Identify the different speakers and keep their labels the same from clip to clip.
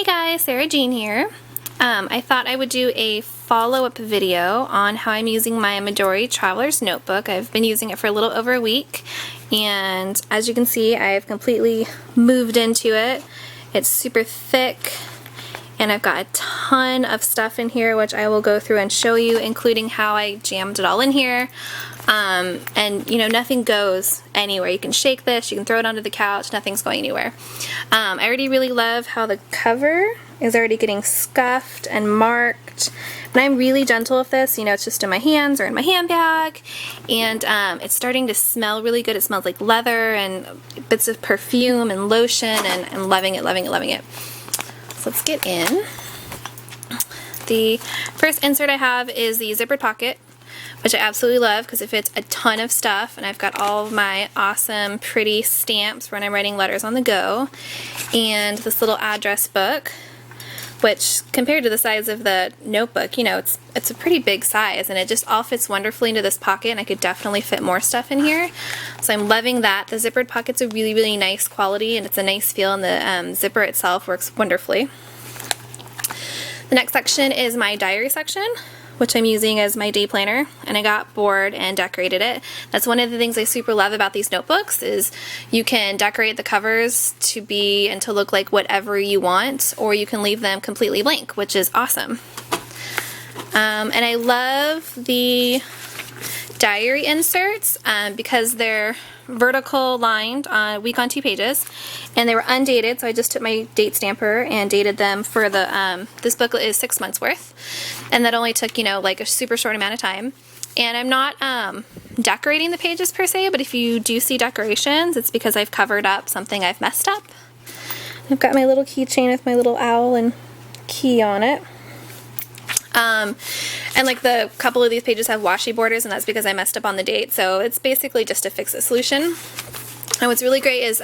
Speaker 1: Hey guys, Sarah Jean here. I thought I would do a follow-up video on how I'm using my Midori Traveler's Notebook. I've been using it for a little over a week, and as you can see, I've completely moved into it. It's super thick, and I've got a ton of stuff in here, which I will go through and show you, including how I jammed it all in here. And you know, nothing goes anywhere. You can shake this, you can throw it onto the couch, nothing's going anywhere. I already really love how the cover is already getting scuffed and marked, and I'm really gentle with this. You know, it's just in my hands or in my handbag, and it's starting to smell really good. It smells like leather and bits of perfume and lotion, and loving it, loving it, loving it. So let's get in. The first insert I have is the zippered pocket, which I absolutely love because it fits a ton of stuff, and I've got all of my awesome pretty stamps when I'm writing letters on the go, and this little address book, which compared to the size of the notebook, you know, it's a pretty big size, and it just all fits wonderfully into this pocket, and I could definitely fit more stuff in here. So I'm loving that. The zippered pocket's a really, really nice quality, and it's a nice feel, and the zipper itself works wonderfully. The next section is my diary section, which I'm using as my day planner, and I got bored and decorated it. That's one of the things I super love about these notebooks is you can decorate the covers to be and to look like whatever you want, or you can leave them completely blank, which is awesome. And I love the diary inserts because they're vertical lined week on 2 pages, and they were undated, so I just took my date stamper and dated them for the this booklet is 6 months worth, and that only took, you know, like a super short amount of time. And I'm not decorating the pages per se, but if you do see decorations, it's because I've covered up something I've messed up. I've got my little keychain with my little owl and key on it. And like the couple of these pages have washi borders, and that's because I messed up on the date, so it's basically just a fix-it solution. And what's really great is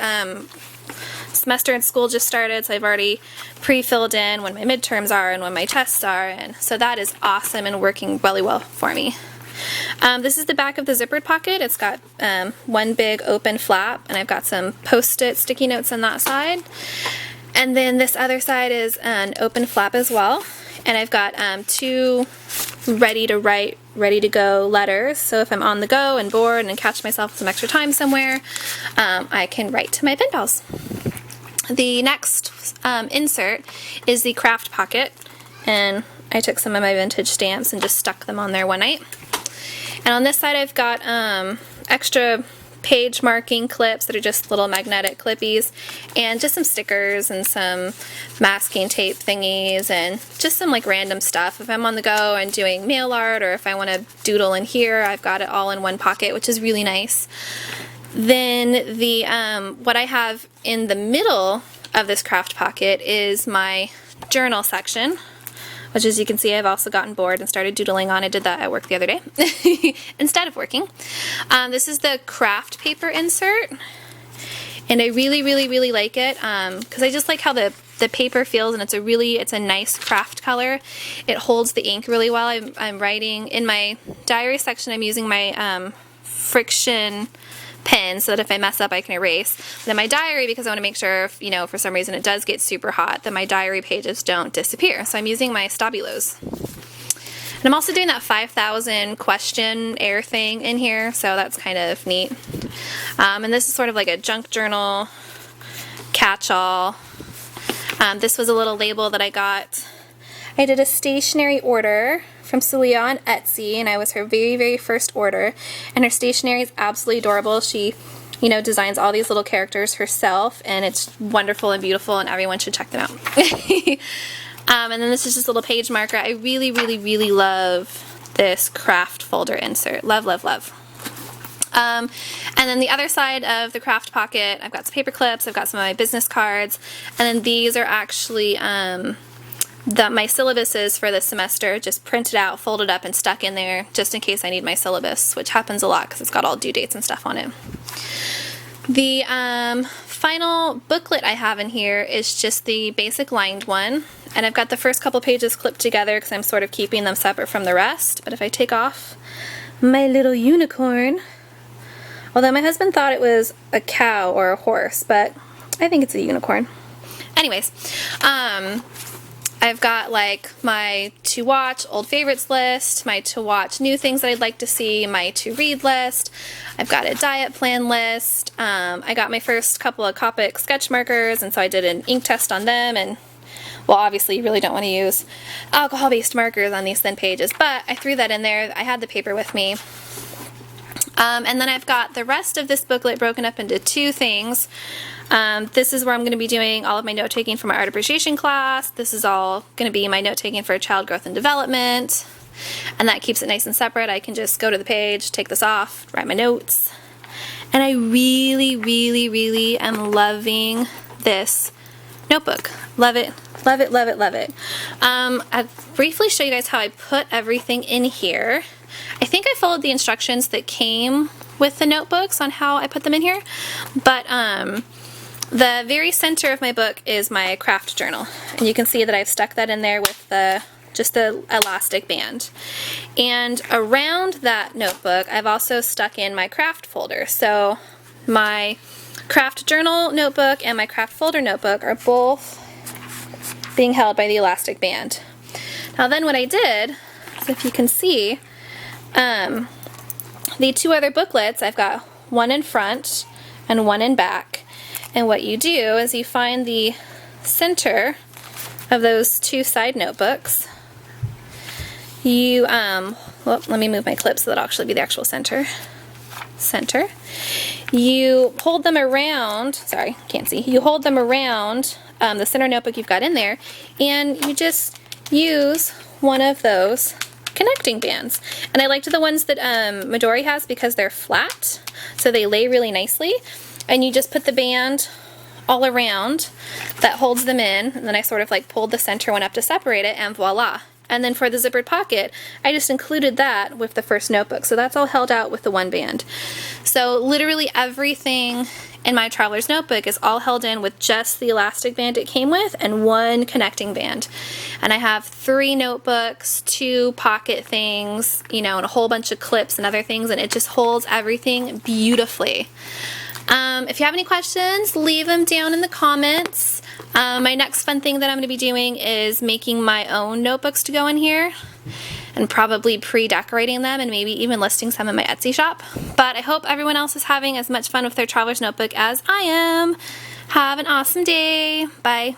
Speaker 1: semester in school just started, so I've already pre-filled in when my midterms are and when my tests are, and so that is awesome and working really well for me. This is the back of the zippered pocket. It's got one big open flap, and I've got some post-it sticky notes on that side. And then this other side is an open flap as well. And I've got 2 ready to write, ready to go letters, so if I'm on the go and bored and catch myself some extra time somewhere, I can write to my pen pals. The next insert is the craft pocket, and I took some of my vintage stamps and just stuck them on there one night. And on this side I've got extra page marking clips that are just little magnetic clippies, and just some stickers and some masking tape thingies, and just some like random stuff. If I'm on the go and doing mail art, or if I want to doodle in here, I've got it all in one pocket, which is really nice. Then the what I have in the middle of this craft pocket is my journal section, which, as you can see, I've also gotten bored and started doodling on. I did that at work the other day instead of working. This is the craft paper insert, and I really, really, really like it because I just like how the paper feels, and it's a nice craft color. It holds the ink really well. I'm writing in my diary section. I'm using my friction pen so that if I mess up I can erase. Then my diary, because I want to make sure if, you know, for some reason it does get super hot, that my diary pages don't disappear. So I'm using my Stabilos. And I'm also doing that 5,000 questionnaire thing in here, so that's kind of neat. And this is sort of like a junk journal catch-all. This was a little label that I got. I did a stationery order from Celia on Etsy, and I was her very, very first order, and her stationery is absolutely adorable. She, you know, designs all these little characters herself, and it's wonderful and beautiful, and everyone should check them out. And then this is just a little page marker. I really, really, really love this craft folder insert. Love, love, love. And then the other side of the craft pocket, I've got some paper clips, I've got some of my business cards, and then these are actually my syllabuses for this semester, just printed out, folded up, and stuck in there just in case I need my syllabus, which happens a lot because it's got all due dates and stuff on it. The final booklet I have in here is just the basic lined one, and I've got the first couple pages clipped together because I'm sort of keeping them separate from the rest. But if I take off my little unicorn, although my husband thought it was a cow or a horse, but I think it's a unicorn. anyways, I've got like my to watch old favorites list, my to watch new things that I'd like to see, my to read list. I've got a diet plan list. I got my first couple of Copic sketch markers, and so I did an ink test on them. And well, obviously you really don't want to use alcohol-based markers on these thin pages, but I threw that in there. I had the paper with me. And then I've got the rest of this booklet broken up into two things. This is where I'm going to be doing all of my note-taking for my art appreciation class. This is all going to be my note-taking for child growth and development. And that keeps it nice and separate. I can just go to the page, take this off, write my notes. And I really, really, really am loving this notebook. Love it, love it, love it, love it. I'll briefly show you guys how I put everything in here. I think I followed the instructions that came with the notebooks on how I put them in here, but the very center of my book is my craft journal, and you can see that I've stuck that in there with just the elastic band. And around that notebook, I've also stuck in my craft folder. So my craft journal notebook and my craft folder notebook are both being held by the elastic band. Now then what I did, so if you can see, the two other booklets, I've got one in front and one in back. And what you do is you find the center of those two side notebooks. You, well, let me move my clip so that'll actually be the actual center. You hold them around, sorry, can't see. You hold them around the center notebook you've got in there, and you just use one of those connecting bands. And I liked the ones that Midori has because they're flat, so they lay really nicely. And you just put the band all around that holds them in, and then I sort of like pulled the center one up to separate it, and voila. And then for the zippered pocket, I just included that with the first notebook. So that's all held out with the one band. So literally everything in my traveler's notebook is all held in with just the elastic band it came with and one connecting band. And I have 3 notebooks, 2 pocket things, you know, and a whole bunch of clips and other things, and it just holds everything beautifully. If you have any questions, leave them down in the comments. My next fun thing that I'm going to be doing is making my own notebooks to go in here, and probably pre-decorating them and maybe even listing some in my Etsy shop. But I hope everyone else is having as much fun with their traveler's notebook as I am. Have an awesome day. Bye.